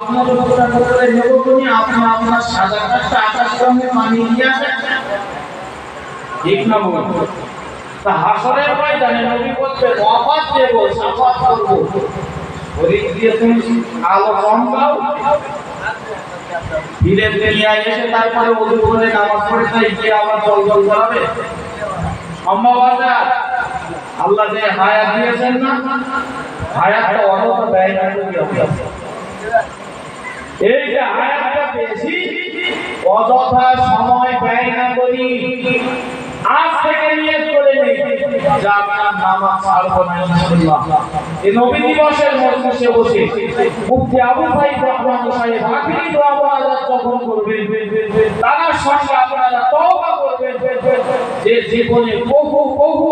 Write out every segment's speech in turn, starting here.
আপনার উপর করে নেব তুমি আপনি আপনার সাদা কাঠটা আকাশ রঙে মানিয়ে নিয়ে আসেন ঠিক না বলুন তা হাসরের ময়দানে নবী বলছেন ওয়াফাত দেব সাফাত করব শরীর দিয়ে তুমি আলো কম দাও ধীরে ধীরে এসে তারপরে ওযু করে নামাজ পড়ে তাই কি আবার জল জল করাবে সম্ভব আছে আল্লাহ যে হায়াত দিয়েছেন না হায়াতটা অযথা ব্যয় না করে এই যে হায়াতটা পেয়েছি অযথা সময় ব্যয় না করি আজ থেকে নিয়ত করে নেই যে আপনার নামাজ ছাড়বো না ইনশাআল্লাহ এই নবী দিবসের মজলিসে বসে মুফতি আবু সাঈদ রহমাতুল্লাহ সাহেব আখিরি দোয়া মুনাজাত যখন করবেন তার সঙ্গে আপনারা তওবা করবেন যে জীবনে বহু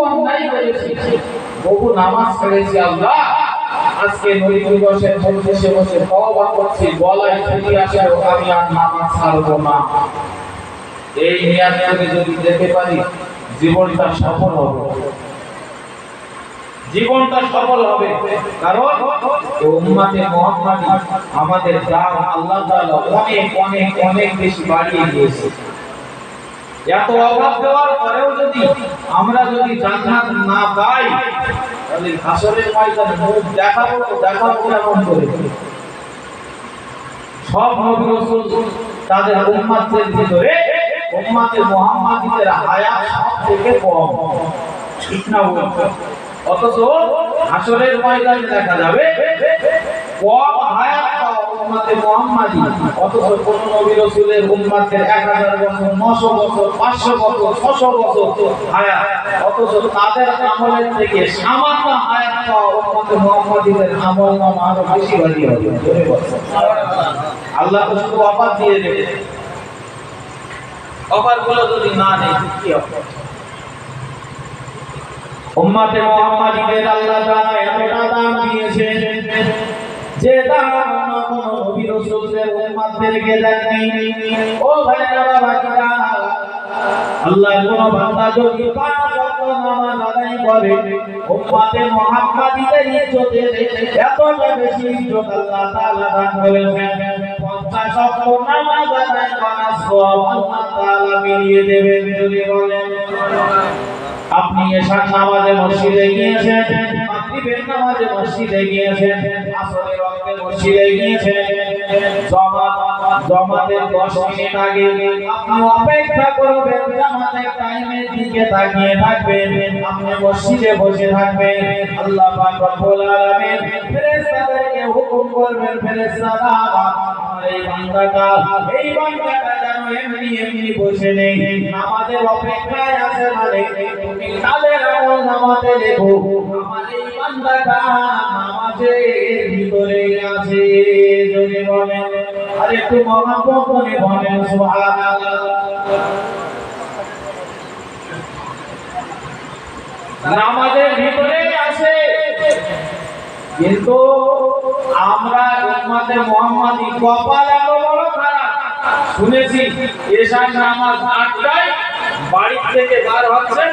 অন্যায় করেছি বহু নামাজ পড়েছি আল্লাহ আজকে নবী দিবসের মজলিসে বসে তওবা করছি গলায় ছুটি আসে আমি আর নামাজ ছাড়বো না এই নিয়ত করে যদি যেতে পারি জীবনটা সফল হবে কারণ উম্মতে মুহাম্মাদি আমাদের দাম আল্লাহ তাআলা অনেক বেশি বাড়িয়ে দিয়েছে এত অভাব দেওয়ার পরেও আমরা যদি জান্নাত না পাই তাহলে হাসরের ময়দানে মুখ দেখাবো কেমন করে সব নবী রাসূল তাদের উম্মতের ভিতরে উম্মতে মুহাম্মাদিদের হায়াত সবথেকে কম ঠিক না অথচ হাসরের ময়দানে দেখা যাবে কম হায়াত উম্মতে মুহাম্মাদি অথচ কোন নবী রাসূলের উম্মতের 1000 বছর 900 বছর 500 বছর 600 বছর হায়াত অথচ তাদের আমলের থেকে সামান্য হায়াত উম্মতে মুহাম্মাদিদের আমল নামা আরো বেশি ভারী হবে আল্লাহ তো শুধু ওয়াফাত দিয়ে দেবে অফার গুলো যদি না নেই কি হবে উম্মতে মুহাম্মাদিদের আল্লাহ তাআলা এতটা দাম দিয়েছেন যে দাম কোন নবী রাসূলদের উম্মতদেরকে দেননি ও ভাইরা বাবারা আল্লাহর কোন বান্দা যদি পাঁচ ওয়াক্ত নামাজ আদায় করে উম্মতে মুহাম্মাদিদের ইজ্জতের এতটা বেশি ইজ্জত আল্লাহ তাআলা দান করেছেন 50 ওয়াক্ত নামাজ আদায় করার সওয়াব আল্লাহ তাআলা মিলিয়ে দেবেন যদি বলেন আপনি এশার নামাজে মসজিদে গিয়েছেন মাগরিবের নামাজে মসজিদে গিয়েছেন আসরের ওয়াক্তে মসজিদে গিয়েছেন জামাতের 10 মিনিট আগে আপনি অপেক্ষা করবেন জামাতের টাইমের দিকে তাকিয়ে থাকবেন আপনি মসজিদে বসে থাকবেন আল্লাহ পাক রব্বুল আলামিন ফেরেশতাদেরকে হুকুম করবেন ফেরেশতারা এই বান্দাটা যেন এমনি বসে নেই নামাজের অপেক্ষায় আছে মানে তুমি কালের আমল নামাজে দেখো আমার এই বান্দাটা নামাজের ভিতরে আছে যদি বলেন আর একটু মহব্বত করে বলেন সুবহানাল্লাহ নামাজের ভিতরে আছে কিন্তু আমরা উম্মতে মুহাম্মাদি কপাল এত বড় খারাপ শুনেছি এশার নামাজ 8টায় বাড়ি থেকে বার হচ্ছে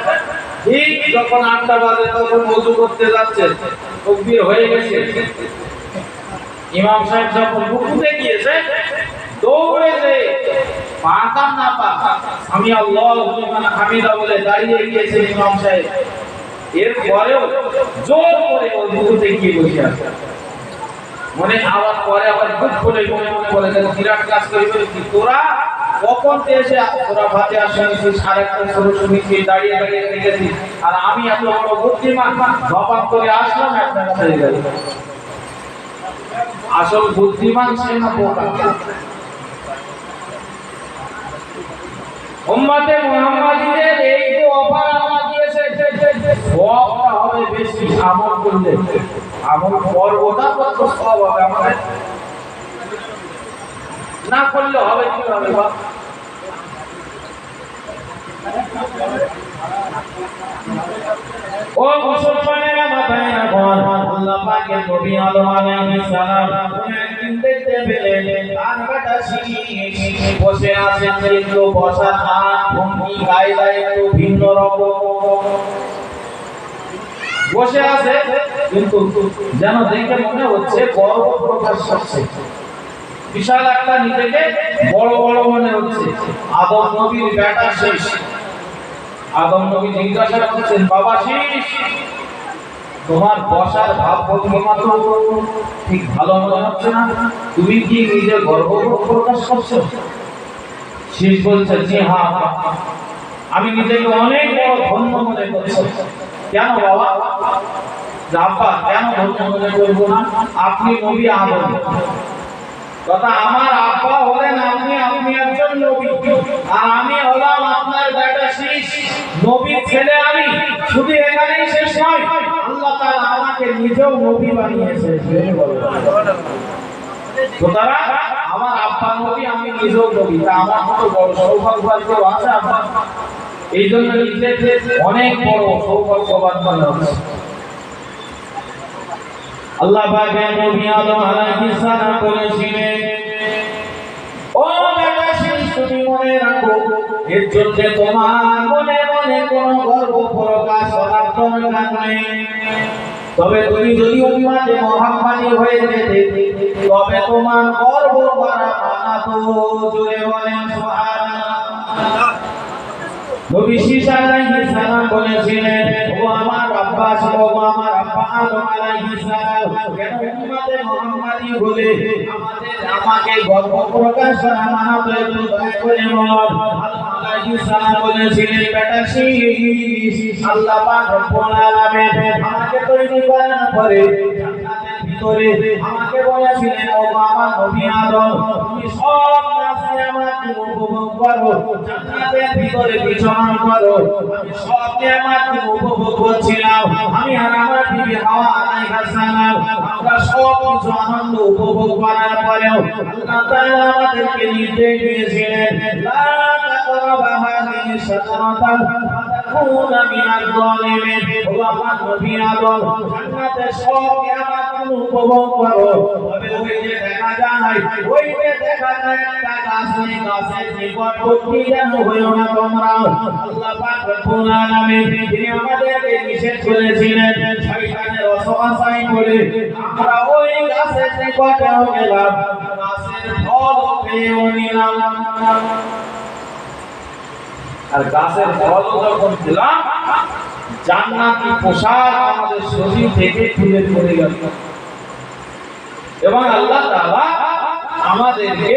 ঠিক যখন 8টা বাজে তখন ওযু করতে যাচ্ছে তাকবীর হয়ে গেছে ইমাম সাহেব যখন রুকুতে গিয়েছে দৌড়ে যে পাকাম না পাকা আমি আল্লাহু লিমান হামিদা বলে দাঁড়িয়ে গিয়েছে ইমাম সাহেব এরপরেও জোর করে রুকুতে গিয়ে বসে আছে মনে আওয়াজ পরে আবার খুব খুলে মনে বলে যে বিরাট কাজ করে ফেলেছি তোরা কখন এসে তোরা ফাতিহা শুনেছি 1:30 শুরু শুনেছি দাঁড়িয়ে গেছি আর আমি এত বড় বুদ্ধিমান জবাব করে আসলাম আপনার ছেড়ে গেল আসল বুদ্ধিমান সে না বোকা উম্মতে মুহাম্মাদিদের এই যে অফার আল্লাহ দিয়েছে সবটা হবে বেশি আমল করলে আমল পর্বটা কত সব হবে আমাদের না করলে হবে কি হবে বা ও মুসলমানেরা মাথায় রাখুন আল্লাহ পাকের নবী আলাইহিস সালাম একদিন দেখতে পেলেন আর কাটা বসে আছেন কিন্তু বসার হাত ভঙ্গি গায়ে একটু ভিন্ন রকম বসে আছে কিন্তু যেন দেখে মনে হচ্ছে গর্ব প্রকাশ করছে বিশাল একটা নিজেকে বড় বড় মনে হচ্ছে। আদম নবীর বেটা শেষ। আদম নবী জিজ্ঞাসা করছেন, বাবা শেষ, তোমার বসার ভাব ভঙ্গিমা তো ঠিক ভালো মনে হচ্ছে না, তুমি কি নিজের গর্ববোধ প্রকাশ করছো? শেষ বলছে, জি হ্যাঁ, আমি নিজেকে অনেক বড় ধন্য মনে করছি। কেন বাবা? আব্বা, কেন ধন্য মনে করবো না? আপনি নবী আদম, কথা আমার আব্বা হলেন আপনি, আপনি একজন নবী, আর আমি হলাম আপনার বেটা শীষ, নবীর ছেলে আমি। শুধু এখানেই শেষ নয়, আল্লাহ তাআলা আমাকে নিজেও নবী বানিয়েছে। সুতরাং আমার আব্বা নবী, আমি নিজেও নবী, তা আমার মতো বড় সৌভাগ্য কেউ আছে আব্বা? এই জন্য নিজেকে অনেক বড় সৌভাগ্যবান মনে হচ্ছে। আল্লাহ পাক নবী আদম আলাইহিস সালাম বলেছিলেন, ও বেটা শীষ, তুমি মনে রাখো, এর জন্য তোমার মনে মনে কোনো গর্ব প্রকাশ করার দরকার নেই। তবে তুমি যদি উম্মতে মুহাম্মাদী হয়ে যেতে, তবে তোমার গর্ব করা মানাতো। জোরে বলেন সুবহানাল্লাহ। নবী শীষ আলাইহিস সালাম বলেছিলেন, ও আমার আব্বা, ও আমার আব্বা আদম আলাইহিস সালাম, কেন উম্মতে মুহাম্মাদী বলে আমাকে গর্ব প্রকাশ করা মানাতো, একটু দয়া করে বল। আদম আলাইহিস সালাম বলেছিলেন, বেটা শীষ, আল্লাহ পাক রব্বুল আলামিন আমাকে তৈরি করার পরে জান্নাতের ভিতরে আমাকে বলেছিলেন, ও আমার নবী আদম, তুমি সব রাস্তায় আমার উপভোগ করো, জান্নাতের ভিতরে বিচরণ করো। আমি সব নিয়ামত উপভোগ করছিলাম। আমি আর আমার বিবি হাওয়া আলাইহিস সালাম, আমরা সব কিছু আনন্দ উপভোগ করার পরেও আল্লাহ তাআলা আমাদেরকে নির্দেশ দিয়েছিলেন, লা তাকরাবা হাযিহি শাজারাতা ফাতাকুনা মিনাল যালিমিন। ও আমার নবী আদম, জান্নাতের সব নিয়ামত উপভোগ করো, তবে ওই যে দেখা যায়, ওই যে দেখা যায় একটা গাছ, এই গাছের নিকটবর্তী যেন হইও না তোমরা। আল্লাহ পাক রব্বুল আলামিন তিনি আমাদেরকে নিষেধ করেছিলেন, শয়তানের ওয়াসওয়াসায় পড়ে আমরা ওই গাছের নিকটেও গেলাম, গাছের ফল পেয়েও নিলাম। আর গাছের ফল যখন খেলাম, জান্নাতি পোশাক আমাদের শরীর থেকে খুলে পড়ে গেল, এবং আল্লাহ তাআলা আমাদেরকে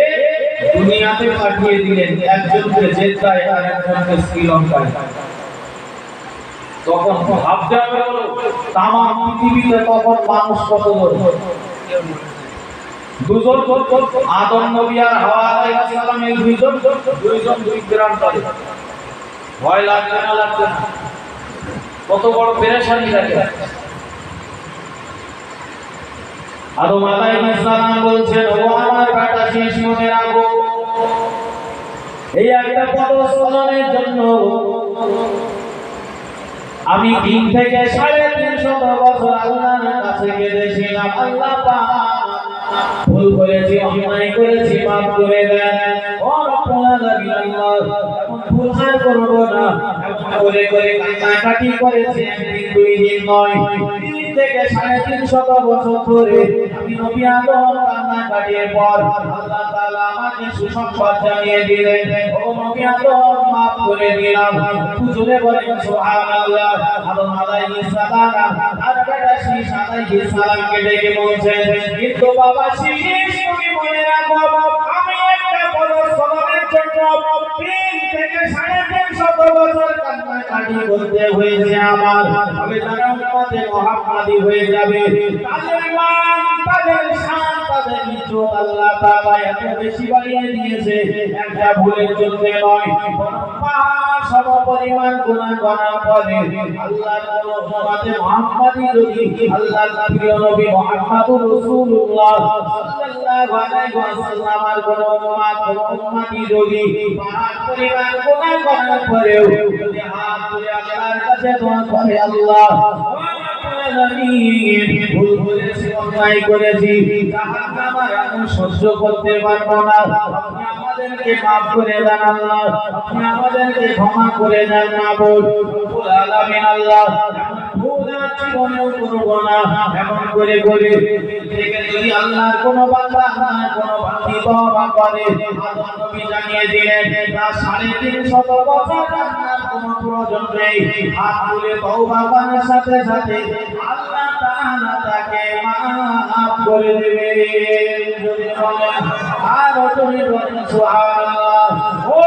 দুনিয়াতে পাঠিয়ে দিলেন, একজনকে জেদ্দায় আর একজনকে শ্রীলঙ্কায়। তখন ভাবতে হবে, তাম পৃথিবীতে তখন মানুষ কতজন? দুজন, আদম নবী আর হাওয়া আলাইহিস সালামের দুইজন, দুই গ্রাম করে। ভয় লাগছে না? লাগছে না? কত বড় পেরেশানি লাগে। আদম আলাইহিস সালাম বলছেন, ও আমার বেটা শীষ, মনে রাখো, এই একটা পদস্খলনের জন্য আমি 3 থেকে 350 বছর আল্লাহর কাছে কেঁদেছিলাম, আল্লাহ পাক ভুল করেছি, অন্যায় করেছি, মাফ করে দেন। ও রব্বুল আলামিন, আল্লাহ ভুল আর করব না, এমন করে করে কান্নাকাটি করেছি, একদিন দুই দিন নয়, 3 থেকে 350 বছর ধরে আমি নবী আদম কান্নাকাটির পর আল্লাহ তাআলা আমাকে সুসংবাদ জানিয়ে দিলেন, ও নবী আদম মাফ করে দিলাম। জোরে বলেন সুবহানাল্লাহ। আদম আলাইহিস সালাম আর বেটা শীষ আলাইহিস সালামকে ডেকে বলছেন, কিন্তু বাবা শীষ, তুমি মনে রাখো, আমি একটা পদস্খলনের জন্য 3 থেকে 350 বছর কান্নাকাটি করতে হয়েছে আমার। তবে যারা উম্মতে মুহাম্মাদী হয়ে যাবে, তাদের মান, তাদের শান, তাদের ইজ্জত আল্লাহ তাআলা এত বেশি বাড়িয়ে দিয়েছে, একটা ভুলের জন্য নয়, সম পরিমাণ গুনাহ করার পরে আল্লাহর উম্মতে মুহাম্মাদী যদি আল্লাহর প্রিয় নবী মুহাম্মদুর রাসূলুল্লাহ সাল্লাল্লাহু আলাইহি ওয়াসাল্লামের কোন উম্মতি যদি পরিমাণ গুনাহ করার পরেও যদি হাত তুলে আল্লাহর কাছে দোয়া করে, আল্লাহ ভুল করেছি, অন্যায় করেছি, জাহান্নামের আগুন সহ্য করতে পারবো না, আপনি আমাদেরকে মাফ করে দেন আল্লাহ, আপনি আমাদেরকে ক্ষমা করে দেন মাবুদ রব্বুল আলামিন। আল্লাহ ভুল জীবনেও করব না। এমন করে করে থেকে যদি আল্লাহর কোনো বান্দা আল্লাহর কোনো বান্দি তওবা করে, আদম নবী জানিয়ে দিলেন তার 350 বছর আল্লাহর কোনো প্রয়োজন নেই। হাত তুলে তওবা করার সাথে সাথে আল্লাহ তাআলা তাকে মাফ করে দেবে। যদি বলেন আর তুমি বলেন সুবহানাল্লাহ। ও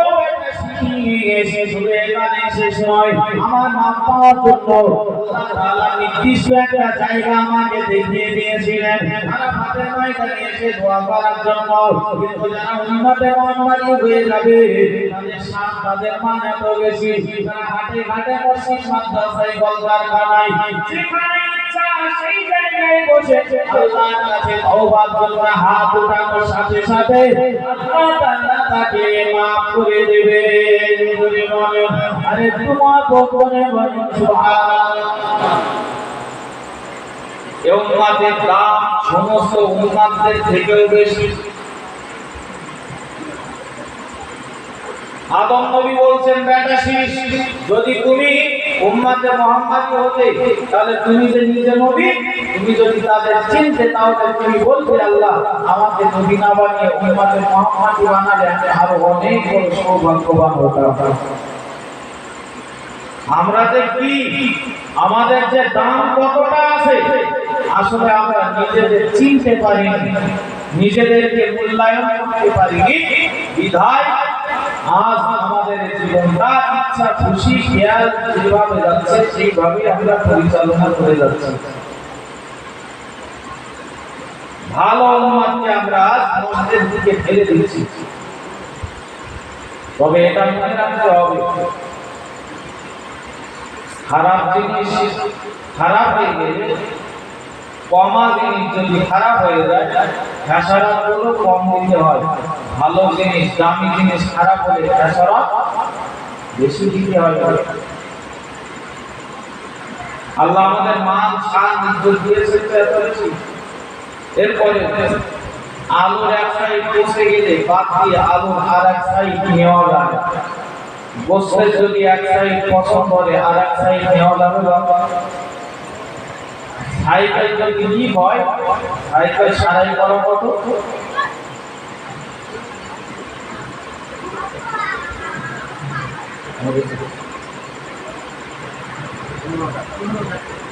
শেষ হয়ে এখানে শেষ নয়, আমার মাপ পাওয়ার জন্য আল্লাহ তাআলা নির্দিষ্ট একটা জায়গা আমাকে দেখিয়ে দিয়েছিলেন আরাফাতের ময়দানে এসে দোয়া করার জন্য। কিন্তু যারা উম্মতে মুহাম্মাদী হয়ে যাবে তাদের শান তাদের মান এত বেশি, তারা হাটে ঘাটে মসজিদ মাদ্রাসায় কলকারখানায় যেখানে ইচ্ছা সেই জায়গায় বসে আল্লাহর কাছে তওবার জন্য হাত উঠানোর সাথে সাথে আল্লাহ তাআলা তাকে মাফ করে দেবে। আরে তোমার বদনে বলেন সুবহানাল্লাহ। এই উম্মতের দাম সমস্ত উম্মতদের থেকেও বেশি। আদম নবী বলছেন বেটা শীষ, যদি তুমি উম্মতে মুহাম্মাদী হতে তাহলে তুমি যে নিজে নবী, তুমি যদি তাদের চিনতে তাহলে তুমি বলতে আল্লাহ আমাকে নবী না বানিয়ে উম্মতে মুহাম্মাদী বানালে আমি আরো অনেক বড় সৌভাগ্যবান হতাম। আমরা যে কি আমাদের যে দাম কতটা আছে আসলে আমরা নিজেদের চিনতে পারিনি, নিজেদেরকে মূল্যায়ন করতে পারিনি। বিধায় আজ আমাদের জীবনটা ইচ্ছা খুশি খেয়াল যেভাবে যাচ্ছে সেইভাবে আমরা পরিচালনা করে যাচ্ছি। ভালো উম্মতকে আমরা আজ নষ্টের দিকে ঠেলে দিচ্ছি। তবে এটা মনে রাখতে হবে, খারাপ জিনিস খারাপ হয়ে গেলে, কমা জিনিস যদি খারাপ হয়ে যায় খেসারত গুলো কম দিতে হয়। ভালো জিনিস দামি জিনিস খারাপ হলে খেসারত বেশি দিতে হয়। আল্লাহ আমাদের মান শান ইজ্জত দিয়েছেন তো এত বেশি। এরপরে আলুর এক সাইড বসে গেলে বাদ দিয়ে আলুর আর এক সাইড নেওয়া যায়। বসতে যদি এক সাইড পছন্দ করে আর এক সাইড নেওয়া যাবে। সাইকেল যদি কি হয়, সাইকেল সারাই করা কত?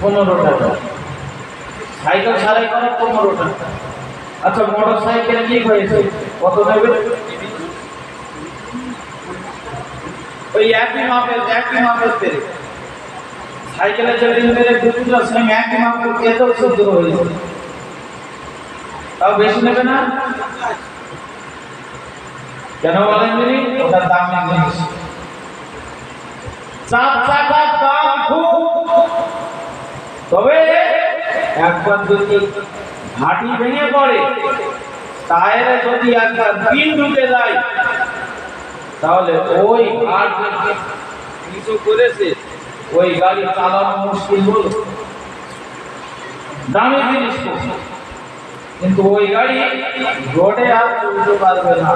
15 টাকা। সাইকেল সারাই করা 15 টাকা। আচ্ছা মোটর সাইকেল কি হয়েছে, কত নেবে? ওই একই মাপের তেল। সাইকেলের যে রিংয়ের দুটো সেম একই মাপের এতও শুদ্ধ হয়েছে, তাও বেশি নেবে না কেন বলেন যিনি? ওটার দাম জিনিস। 4 টাকার দাম খুব, তবে একবার যদি ঘাটি ভেঙে পড়ে, টায়ারে যদি একবার পিন ঢুকে যায়, তাহলে ওই ঘাট কিছু করেছে ওই গাড়ি চালানো মুশকিল হলো। দামি জিনিস কিন্তু ওই গাড়ি রোডে আর চলতে পারবে না,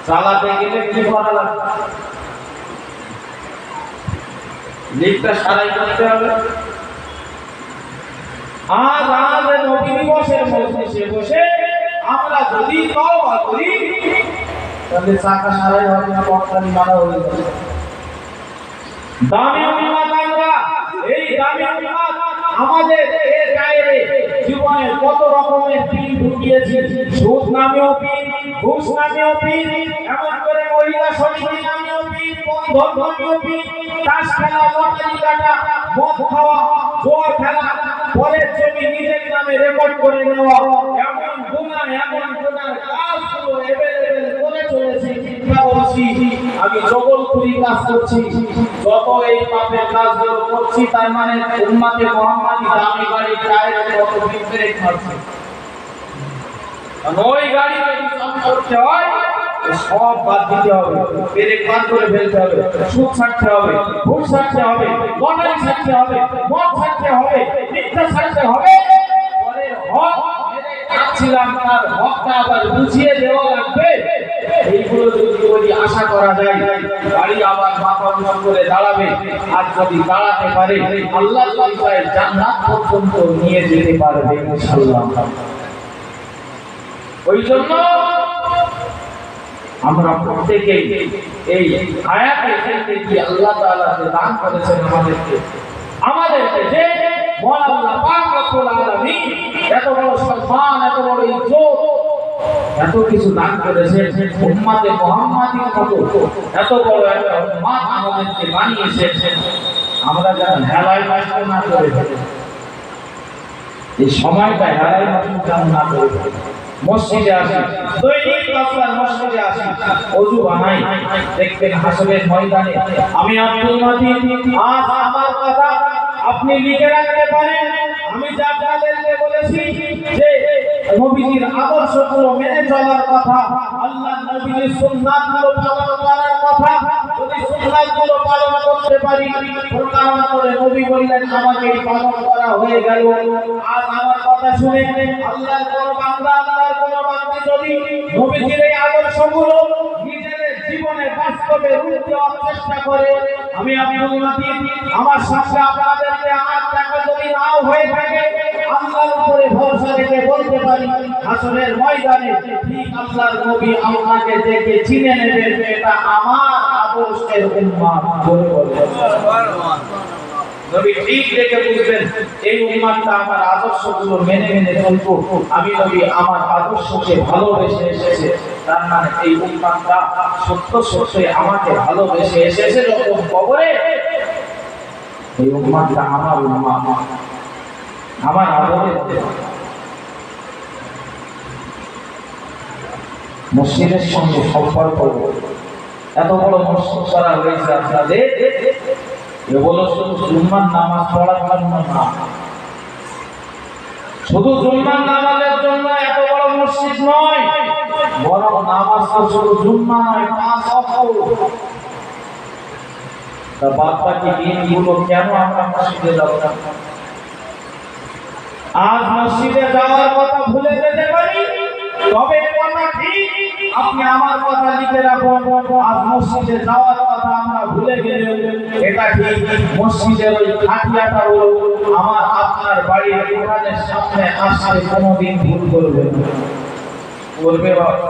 চালাতে গেলে কি করা লাগবে? লিফটটা সারাই করতে হবে। আজ নবী দিবসের মজলিসে বসে আমরা যদি তওবা করি তাহলে চাকা সারাই হবে না, পটকানি মারা হয়ে যাবে। দামি উম্মত আমরা, এই দামি উম্মত আমাদের এর গায়ে জীবনে কত রকমের পিন ঢুকিয়েছে। সুদ নামেও পিন, ঘুষ নামেও পিন, এমন করে মহিলা সমিতি নামেও পিন, বন্ধন নামেও পিন, তাস খেলা, লটারি কাটা, মদ খাওয়া, জুয়া খেলা, পরের জমি নিজের নামে রেকর্ড করে নেওয়া, এমন গুনাহ কাজগুলো এভেলেবেল করে চলেছি। চিন্তা করছি আমি জগলপুরি কাজ করছি, যত এই পাপের কাজগুলো করছি তার মানে উম্মতে মুহাম্মাদী দামি গাড়ি টায়ারে কত ব্রেক মারছে। ওই গাড়ি যদি সাম করতে হয় সব বাদ দিতে হবে, ব্রেক বাদ করে ফেলতে হবে, সুদ ছাড়তে হবে, ঘুষ ছাড়তে হবে, লটারি ছাড়তে হবে, মদ ছাড়তে হবে, মিথ্যা ছাড়তে হবে। পরের হক মেরে খাচ্ছিলাম তার হকটা আবার বুঝিয়ে দেওয়া লাগবে। এইগুলো যদি বলি আশা আশা করা যায় গাড়ি আবার মাথা উঁচু করে দাঁড়াবে, আর যদি দাঁড়াতে পারে আল্লাহর পরিচয়ে জান্নাত পর্যন্ত নিয়ে যেতে পারবে ইনশাআল্লাহ। ওই জন্য আমরা প্রত্যেকে এই আয়াতে দেখতে কি আল্লাহ তাআলা যে দান করেছেন আমাদেরকে যে মহান আল্লাহ পাক রব্বুল আলামিন এত বড় সম্মান, এত বড় ইজ্জত, এত কিছু দান করেছেন উম্মতে মুহাম্মাদির মতো এত বড় একটা উম্মত আমাদেরকে বানিয়েছেন। আমরা যেন হেলায় নষ্ট না করে ফেলি, এই সময়টা হেলায় নষ্ট না করে ফেলি। মসজিদে আসি, দৈনিক রাস্তার মসজিদে আসি, ওযু বানাই, দেখবেন হাসরের ময়দানে আমি আব্দুল মাজিদ আজ আমার কথা আপনি লিখে রাখতে পারেন। আমি যা আপনাদেরকে বলেছি যে নবীজির আদর্শগুলো মেনে চলার কথা, আল্লাহর নবীর সুন্নাতগুলো পালন করার কথা, যদি সুন্নাতগুলো পালন করতে পারি প্রকার করে নবী বললেন আমাকে পালন করা হয়ে গেল। আজ আমার কথা শুনে আল্লাহর কোন বান্দা, আল্লাহর কোন বান্দী যদি নবীজির এই আদর্শগুলো নিজের জীবনে বাস্তবে রূপ দেওয়ার চেষ্টা করে, আমি আব্দুল মাজিদ আমার সাথে আপনাদেরকে আমার টাকা যদি নাও হয়ে থাকে আল্লাহর উপরে ভরসা রেখে বলতে পারি হাসরের ময়দানে ঠিক আল্লাহর নবী আমাকে দেখে চিনে নেবেন এটা আমার আদর্শের উম্মত। জোরে বলুন সুবহানাল্লাহ। নবী ঠিক দেখে বুঝবেন এই উম্মতটা আমার আদর্শগুলো মেনে মেনে চলতো, আমি নবী আমার আদর্শকে ভালোবেসে এসেছে, তার মানে এই উম্মতটা সত্য সত্যি আমাকে ভালোবেসে এসেছে। যখন কবরে এই উম্মতটা আমার উম্মত, আমার আদরের। মসজিদের সঙ্গে সম্পর্ক এত বড় মসজিদ করা হয়েছে আপনাদের, এগুলো শুধু জুম্মার নামাজ পড়ার জন্য না, শুধু জুম্মার নামাজের জন্য এত বড় মসজিদ নয়, বরং নামাজ তো শুধু জুম্মা নয়, 5 ওয়াক্ত। তা বাদ বাকি দিনগুলো কেন আমরা মসজিদে যাব না? আজ মসজিদে যাওয়ার কথা ভুলে যেতে পারি, তবে কথা ঠিক আপনি আমার কথা লিখে রাখুন, আজ মসজিদে যাওয়ার কথা আমরা ভুলে গেলে এটা ঠিক মসজিদের ওই খাটিয়াটা হলো আমার আপনার বাড়ির কোরআনের সামনে আসলে কোনোদিন ভুল করবেন করবে বাবা।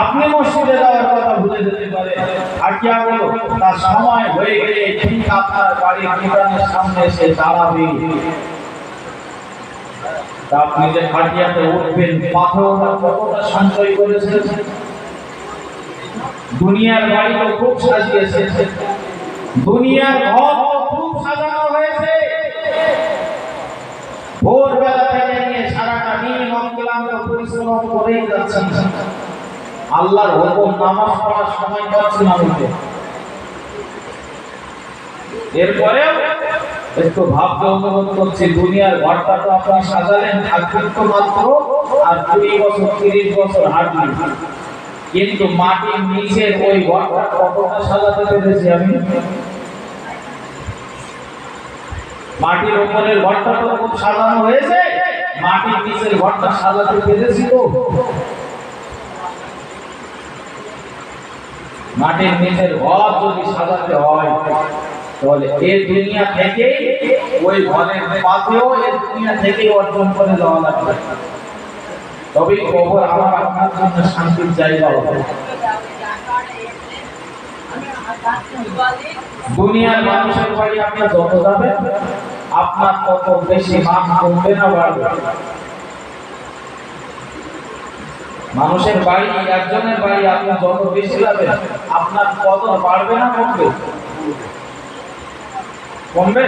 আপনি মসজিদে যাওয়ার কথা ভুলে যেতে পারে, খাটিয়া হলো তার সময় হয়ে গেলে ঠিক আপনার বাড়ির কোরআনের সামনে এসে দাঁড়াবে। আপনি যে খাটিয়াতে উঠবেন পাথরটা কতটা সঞ্চয় করেছেন, দুনিয়ার বাড়ি তো খুব সাজিয়েছে, দুনিয়ার ঘর খুব সাজানো হয়েছে, ভোরবেলা থেকে নিয়ে সারাটা দিন অক্লান্ত পরিশ্রম করেই যাচ্ছেন, আল্লাহর হুকুম নামাজ পড়ার সময় পাচ্ছেন না। এরপরেও একটু ভাবতে অনুরোধ করছি, দুনিয়ার ঘরটা তো আপনারা সাজালেন, থাকবেন তো মাত্র আর 20 বছর 30 বছর হাঁটবেন, কিন্তু মাটির নিচের ওই ঘরটা কতটা সাজাতে পেরেছি আমি? মাটির উপরের ঘরটা তো খুব সাজানো হয়েছে, মাটির নিচের ঘরটা সাজাতে পেরেছি তো? মাটির নিচের ঘর যদি সাজাতে হয় তাহলে এই দুনিয়া থেকে ওই ঘরের পাথেও এই দুনিয়া থেকে অর্জন করে যাওয়া লাগবে, তবেই কবর আমার আপনার জন্য শান্তির জায়গা হবে। দুনিয়ার মানুষের বাড়ি আপনি যত যাবেন আপনার তত বেশি মান কমবে না বাড়বে। মানুষের বাড়ি, একজনের বাড়ি আপনি যত বেশি যাবেন আপনার কদর বাড়বে না কমবে? কমবে।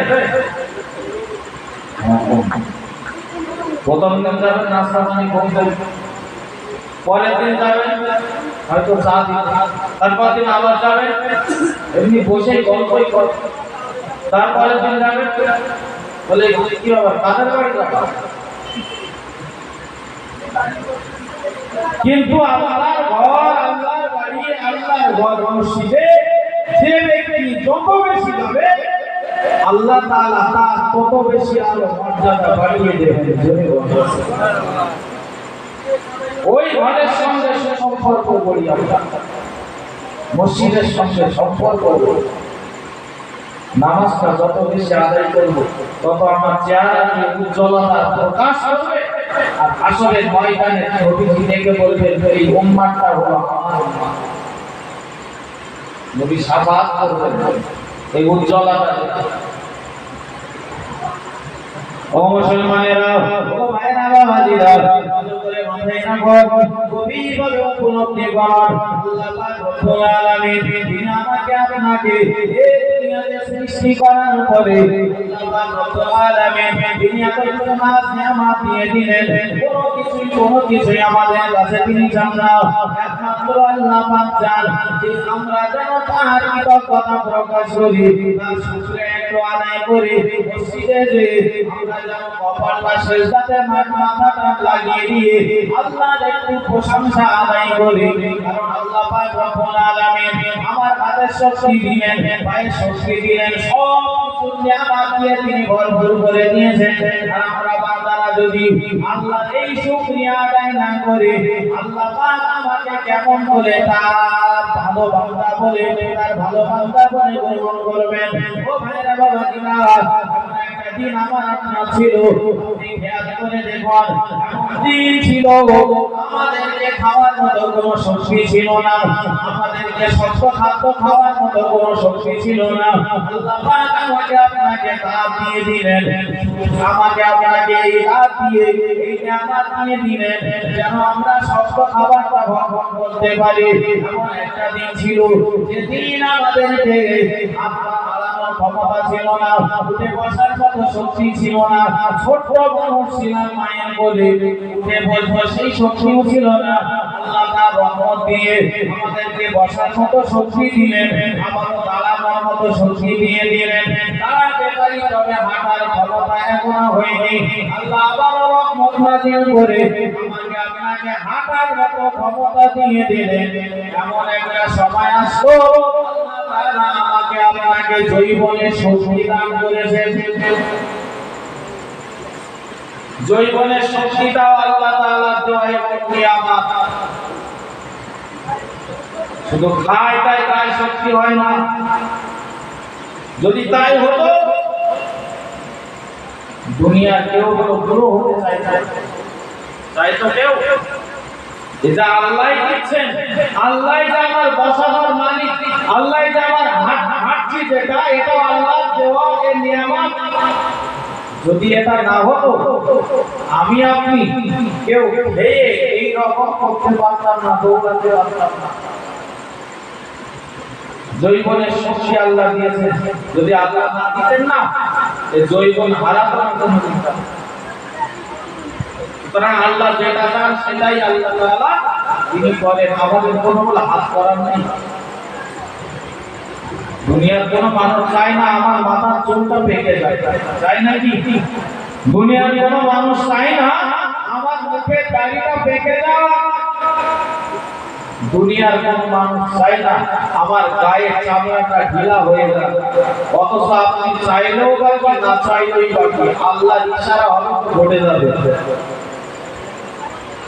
প্রথম দিন যাবেন নাস্তা পানি কমবে, পরের দিন যাবেন হয়তো চা দিতে, তারপর দিন আবার যাবেন এমনি বসে গল্পই কর, তারপরের দিন যাবেন বলে কি ব্যাপার কাদের বাড়ি যাবেন? কিন্তু আল্লাহর ঘর, আল্লাহর বাড়ি, আল্লাহর ঘর মসজিদে যে ব্যক্তি যত বেশি যাবে আল্লাহ তাআলা তার তত বেশি আরো মর্যাদা বাড়িয়ে দেবেন। ওই ঘরের সঙ্গে সম্পর্ক করি আমরা, মসজিদের সঙ্গে সম্পর্ক, নামাজটা যত বেশি আদায় করবো তত আমার চেহারা দিয়ে উজ্জ্বলতা প্রকাশ হবে। আর আসলে ময়দানে নবীজি দেখে বলবেন এই উম্মাহটা হলো আমার উম্মাহ। নবী শাফাত করবেন এই উজ্জ্বলতা। ও মুসলমানেরা, ও ভাইরা বাবাজিরা, ভালো করে মাথায় রাখো, গভীরভাবে উপলব্ধি করুন আল্লাহ পাক রব্বুল আলামিন যিনি আমাকে আপনাকে এই দুনিয়াতে সৃষ্টি করার পরে আল্লাহ পাক রব্বুল আলামিন যিনি এতগুলো নাজ নিয়ামত দিয়ে দিলেন, কোনো কিছুই আমাদের কাছে তিনি চান না, একমাত্র আল্লাহ পাক চান যে আমরা যেন তার কৃতজ্ঞতা প্রকাশ করি, তার শুকরিয়া একটু আদায় করি। মসজিদে যে আমরা যেন কপালটা সিজদাতে মাথাটা লাগিয়ে দিয়ে আল্লাহর একটু প্রশংসা আদায় করি। কারণ আল্লাহ পাক রব্বুল আলামিন আমার হাতের শক্তি দিলেন, পায়ের শক্তি দিলেন, সব কিছু নিয়ামত দিয়ে তিনি ভরপুর করে দিয়েছেন। আর আমরা বান্দারা যদি আল্লাহর এই শুকরিয়া আদায় না করে, আল্লাহ পাক আমাকে কেমন করে তার ভালো বান্দা বলে, তার ভালো বান্দা বলে গ্রহণ করবেন। ও ভাইরা বাবাজিরা, একটা দিন আমার আপনার ছিল, আপনি খেয়াল করে দেখুন, দিন ছিল আমাদেরকে খাওয়ার মতো কোনো শক্তি ছিল না, আমাদেরকে শক্ত খাদ্য খাওয়ার মতো কোনো শক্তি ছিল না। আল্লাহ পাক আমাকে আপনাকে দান দিয়ে দিলেন, আমাকে আপনাকে এই দান দিয়ে এই নিয়ামত দিয়ে দিলেন যেন আমরা শক্ত খাবারটা ভক্ষণ করতে পারি। এমন একটা দিন ছিল যেদিন আমাদেরকে ক্ষমতা ছিল না, উঠে বসার মতো শক্তি ছিল না, ছোট্ট মানুষ ছিলাম মায়ের কোলে, উঠে বসবো সেই শক্তিও ছিল না। আল্লাহ তার রহমত দিয়ে আমাদেরকে বসার মতো শক্তি দিলেন, আমাদের দাঁড়ানোর মতো শক্তি দিয়ে দিলেন। দাঁড়াতে পারি তবে হাঁটার ক্ষমতা এখনো হয়নি। আল্লাহ আবার রহমত নাযিল করে আমাকে আপনাকে হাঁটার মতো ক্ষমতা দিয়ে দিলেন। এমন একটা সময় আসলো আল্লাহ আমাকে আপনাকে জৈবনের শক্তি দান করেছেন। জৈবনের শক্তিটাও আল্লাহ তাআলার দয়ায় নিয়ামত। শুধু খায় তাই গায়ে শক্তি হয় না। যদি তাই হতো দুনিয়ার কেউ কোনো গুরু হতে চাই তো কেউ? এটা আল্লাহ দিচ্ছেন, আল্লাহ যে আমার বসানোর মালিক, আল্লাহ যে আমার হাঁটছি যেটা, এটা আল্লাহ দেওয়া এই নিয়ামত। যদি এটা না হতো আমি আপনি কেউ খেয়ে এই রকম করতে পারতাম না, দৌড়াতে পারতাম না। জৈবনের শক্তি আল্লাহ দিয়েছেন, যদি আল্লাহ না দিতেন না এই জৈবন হারাতাম কোনো দিতাম। সুতরাং আল্লাহ যেটা চান সেটাই আল্লাহ তাআলা তিনি করেন, আমাদের কোনো হাত করার নেই। দুনিয়ার কোনো মানুষ চায় না আমার মাথার চুলটা পেকে যায়, চাই নাকি? দুনিয়ার কোনো মানুষ চায় না আমার মুখের দাড়িটা পেকে যাওয়া। দুনিয়ার কোনো মানুষ চায় না আমার গায়ের চামড়াটা ঢিলা হয়ে যায়। অথচ আপনি চাইলেও বাকি না চাইলেই বাকি, আল্লাহর ইশারা হবে ঘটে যাবে।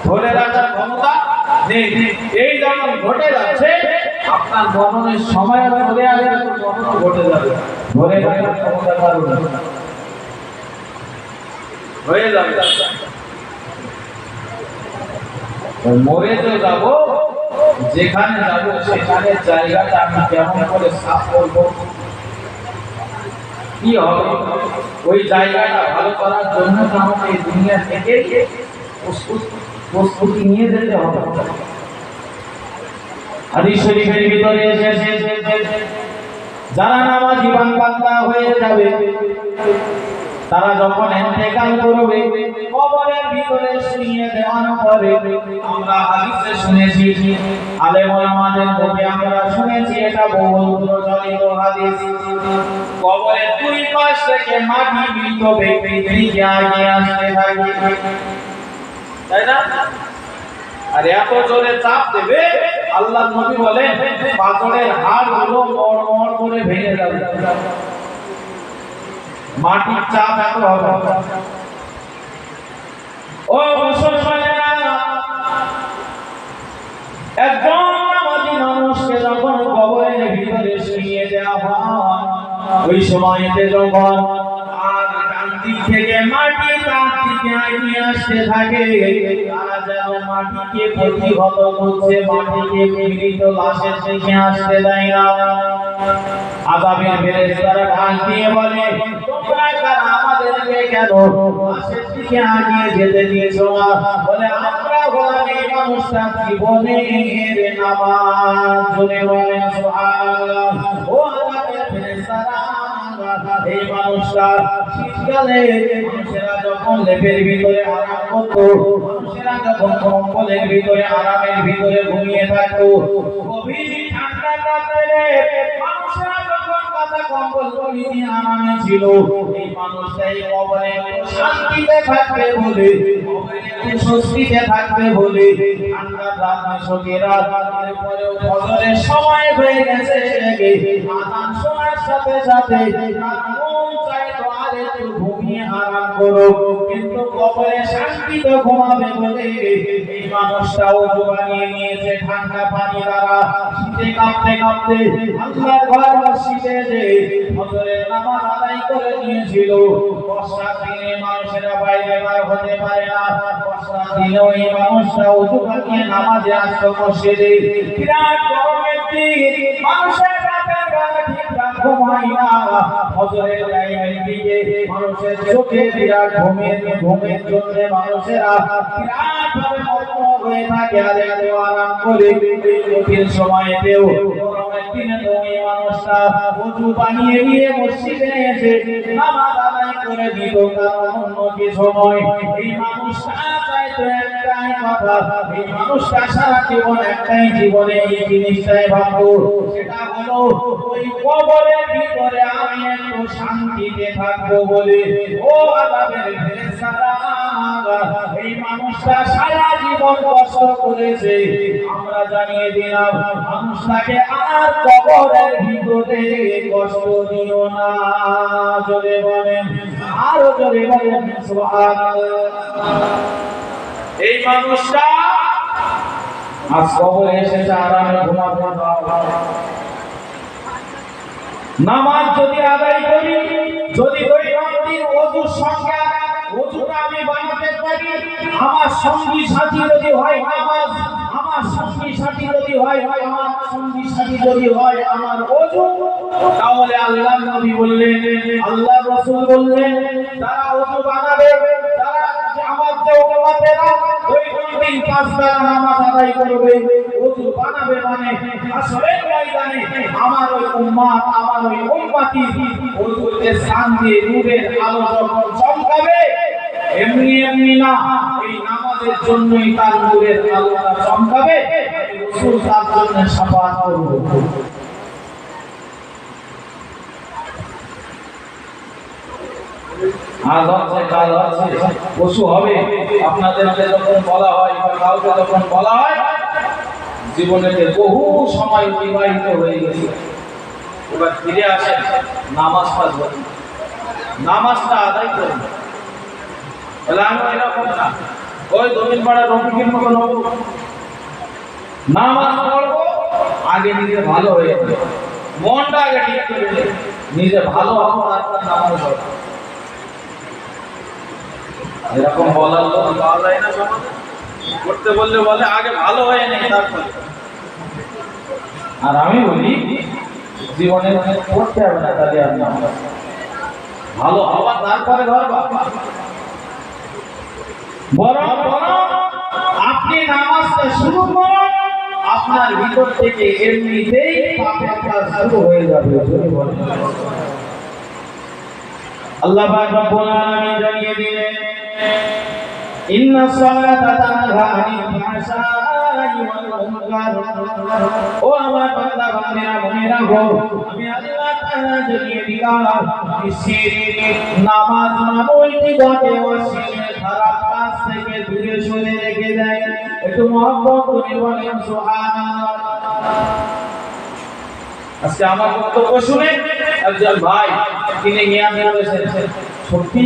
ধরে রাখার ক্ষমতা নেই। এই যেমন ঘটে যাচ্ছে আপনার মননের সময় চলে আসবে, মনন ঘটে যাবে। ধরে রাখার ক্ষমতা কারণে হয়ে যাবে। মরে তো যাব, যেখানে যাব সেখানে জায়গাটা আমি কেমন করে সাফ করব, কি হবে? ওই জায়গাটা ভালো করার জন্য আমাকে এই দুনিয়া থেকে প্রস্তুতি নিয়ে যেতে হবে। হাদিস শরীফের ভিতরে এসেছে যারা নামাজি বান্দা হয়ে যাবে তারা যখন ইন্তেকাল করবে কবরের ভিতরে শুইয়ে দেওয়ার পরে, আমরা হাদিসে শুনেছি, আলেম ওলামাদের মুখে আমরা শুনেছি, এটা বহুল প্রচলিত হাদিস, কবরের দুই পাশ থেকে মাটি মৃত ব্যক্তি দিকে এগিয়ে আসতে থাকে, তাই না? আর এত জোরে চাপ দেবে আল্লাহ নবী বলেন পাথরের হাড়গুলো মড়মড় করে ভেঙে যাবে। মাটির চাপ এত হবে। ও মুসলমানেরা, একজন নামাজি মানুষকে যখন ওই সময়তে যখন আর ডান দিক থেকে মাটি তার দিকে এগিয়ে আসতে থাকে, তারা যেন মাটিকে প্রতিহত করছে, মাটিকে পীড়িত লাশের দিকে আসতে দেয় না। আযাবের ফেরেশতারা ডাক দিয়ে বলে, তোমরা কারা আমাদেরকে কেন লাশের দিকে এগিয়ে যেতে দিয়েছো না? বলে, আমরা হলাম এই মানুষটা জীবনের নামাজ। জোরে বলেন সুবহানাল্লাহ। ও আযাবের ফেরেশতারা, এই মানুষটা শীতকালে মানুষেরা যখন লেপের ভিতরে আরাম করতো, মানুষেরা যখন কম্বলের ভিতরে আরামের ভিতরে ঘুমিয়ে থাকতো, গভীর ঠান্ডা রাতে মানুষেরা যখন কাঁথা কম্বল নিয়ে আরামে ছিল, এই মানুষটা এই কবরে শান্তিতে থাকবে বলে, কবরে স্বস্তিতে থাকবে বলে ঠান্ডা রাত শোকের রাতের পরেও ফজরের সময় হয়ে গেছে, আযান শোনার সাথে সাথে মন চাইতো আর একটু ঘুমিয়ে আরাম করো, কিন্তু কবরে শান্তিতে ঘুমাবে বলে এই মানুষটা ওযু বানিয়ে নিয়েছে ঠান্ডা পানি দ্বারা। শীতে কাঁপতে কাঁপতে আল্লাহর ঘর মসজিদে যে ফজরের নামাজ আদায় করে নিয়েছিল। বর্ষার দিনে মানুষেরা বাইরে বের হতে পারে না, বর্ষার দিনেও এই মানুষটা ওযু বানিয়ে নামাজে আসতো মসজিদে। বিরাট গরমের দিন, মানুষের রাতের বেলা ঠিকঠাক ঘুমায় না, ফজরের টাইমের দিকে মানুষের চোখে বিরাট ঘুমের জন্য মানুষেরা বিরাট ভাবে মগ্ন হয়ে থাকে আর এত আরাম করে। কঠিন সময়তেও গরমের দিনে তো এই মানুষটা ওযু বানিয়ে নিয়ে মসজিদে এসে নামাজ আদায় করে দিত। কারণ অন্য কিছু নয়, এই মানুষটা চাইতো একটাই কথা, এই মানুষটা সারা জীবন একটাই জীবনে এই জিনিসটাই ভাবতো, সেটা হলো ওই কবরের ভিতরে আমি একটু শান্তিতে থাকবো বলে। ও আযাবের ফেরেশতারা, এই মানুষটা সারা জীবন কষ্ট করেছে, আমরা জানিয়ে দিলাম মানুষটাকে আর কবরের ভিতরে কষ্ট দিও না। জোরে বলেন, আরো জোরে বলেন সুবহানাল্লাহ। এই মানুষটা আজ কবরে এসেছে আরামে ঘুমাতে। নামাজ যদি আদায় করি, যদি দৈনন্দিন ওযুর সঙ্গে ওযুটা আমি বানাতে পারি, আমার সঙ্গী সাথী যদি হয় নামাজ, আমার সঙ্গী সাথী যদি হয় আমার সঙ্গী সাথী যদি হয় আমার ওযু, তাহলে আল্লাহর নবী বললেন, আল্লাহর রাসূল বললেন, যারা ওযু বানাবে, যারা আমার যে উম্মতেরা দৈনন্দিন 5 বেলা নামাজ আদায় করবে, ওযু বানাবে, মানে আসরের ময়দানে আমার ওই উম্মত, আমার ওই উম্মতি ওযুতে স্নান দিয়ে নূরের আলো যখন চমকাবে, এমনি এমনি না, এই নামাজের জন্যই তার নূরের আলোটা চমকাবে, রাসূল তার জন্য শাফাআত করবে। আজ হচ্ছে কাল হচ্ছে পশু হবে, আপনাদেরকে যখন বলা হয় বা কাউকে যখন বলা হয় জীবনেতে বহু সময় অতিবাহিত হয়ে গেছে, এবার ফিরে আসে নামাজ পড়বেন, নামাজটা আদায় করবেন। বলে আমি এরকম না, ওই দক্ষিণ পাড়ার রফিকের মতো নামাজ পড়বো, আগে নিজে ভালো হয়ে যাবে, মনটা আগে ঠিক করে নিজে ভালো হবো, তারপর নামাজ পড়বো। এরকম বলার লোক পাওয়া যায় না সমাজে, করতে বললে বলে আগে ভালো হয়ে নেই তারপর। আর আমি বলি জীবনে করতে হবে না, তাহলে আপনি ভালো হওয়া তারপরে ঘর বাবা। বরং আপনি নামাজটা শুরু করুন, আপনার ভিতর থেকে এমনিতেই পাপের কাজ শুরু হয়ে যাবে। আল্লাহ পাক রব্বুল আলামিন জানিয়ে দিলেন, ইন্নাস সালাতা তানহা আনিল ফাহশাই ওয়াল মুনকার। ও আমার বান্দা বান্দিরা মনে রাখো, আমি আল্লাহ তাআলা জানিয়ে দিলাম, নিশ্চয়ই নামাজ মানুষকে ঘটে অশ্লীল খারাপ কাজ থেকে দূরে সরে রেখে দেয়। একটু মহব্বত করে বলেন সুবহানাল্লাহ। আজকে আমার বক্তব্য শুনে একজন ভাই তিনি জ্ঞান করেছেন, সত্যি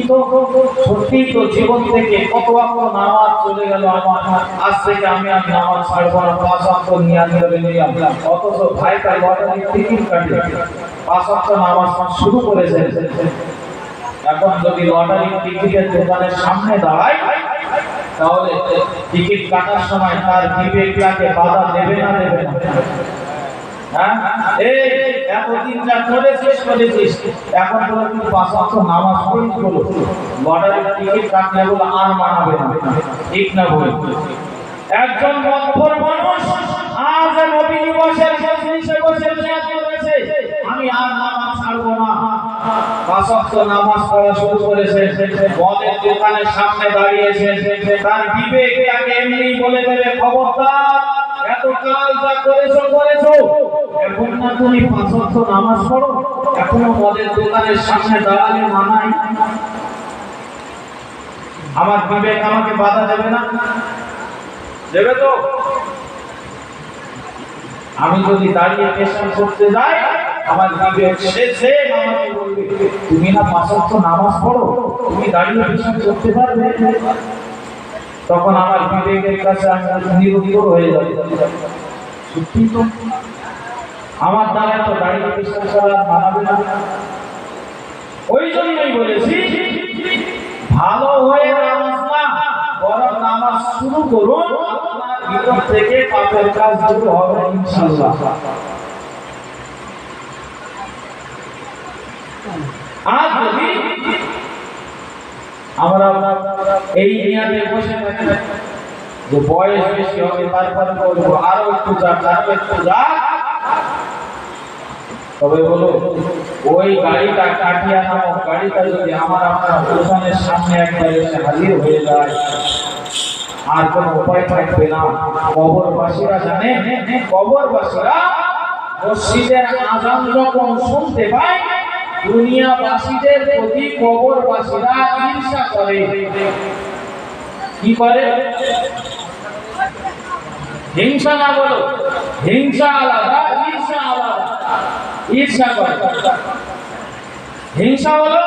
তো জীবন থেকে কত ওয়াক্ত নামাজ চলে গেল আমার, আজ থেকে আমি আর নামাজ ছাড়বো না, 5 ওয়াক্ত জ্ঞান করে নিলাম, অথচ ভাই তার বড় টিকিট কাটে। পাঁচ ওয়াক্ত নামাজ শুরু করেছেন, এখন যদি লটারির টিকিটের দোকানের সামনে দাঁড়ায় তাহলে টিকিট কাটার সময় তার বিবেকটাকে বাধা দেবে না দেবে না? হ্যাঁ, এই এতদিন যা করেছিস এখন তোরা কিন্তু পাঁচ ওয়াক্ত নামাজ পড়ি বলো, লটারির টিকিট কাটলে বলে আর মানাবে না, ঠিক না বলে? একজন মধ্যর মানুষ আজ নবী দিবসের মজলিসে বসে নিয়ত করেছে আমি আর নামাজ ছাড়বো না, পাঁচ ওয়াক্ত নামাজ পড়া শুরু করেছে, মদের দোকানের সামনে দাঁড়িয়েছে, তার বিবেক তাকে এমনি বলে দেবে খবরদার এত কাল যা করেছো এখন না তুমি পাঁচ ওয়াক্ত নামাজ পড়ো, এখনো মদের দোকানের সামনে দাঁড়ালে মানাই? আমার বিবেক আমাকে বাধা দেবে না? দেবে তো? আমি যদি দাঁড়িয়ে পেশাব করতে যাই আমার বিবেক সে আমাকে বলবে তুমি না পাঁচ ওয়াক্ত নামাজ পড়ো, তুমি দাঁড়িয়ে পেশাব করতে পারবে? তখন আমার বিবেকের কাছে আমি নিরুত্তর হয়ে যাবে। সত্যি তো আমার দ্বারা তো দাঁড়িয়ে পেশাব করা মানাবে না। ওই জন্যই বলেছি ভালো হয়ে নামাজ না বরং নামাজ শুরু করুন, আপনার ভিতর থেকে পাপের কাজ শুরু হবে ইনশাআল্লাহ। আজ যদি আমরা এই নিয়াতে বসে থাকি যে বয়স বেশি হবে তারপরে বলবো আরো একটু যা, তবে বলো ওই গাড়িটা কাটিয়া নামক গাড়িটা যদি আমার আপনার দোকানের সামনে একবার এসে হাজির হয়ে যায় আর কোনো উপায় থাকবে না। কবরবাসীরা জানে, কবরবাসীরা মসজিদের আযান যখন শুনতে পায় দুনিয়াবাসীদের প্রতি কবরবাসীরা ঈর্ষা করে। কি করে? হিংসা না বলো, হিংসা আলাদা ঈর্ষা আলাদা। ঈর্ষা করে, হিংসা হলো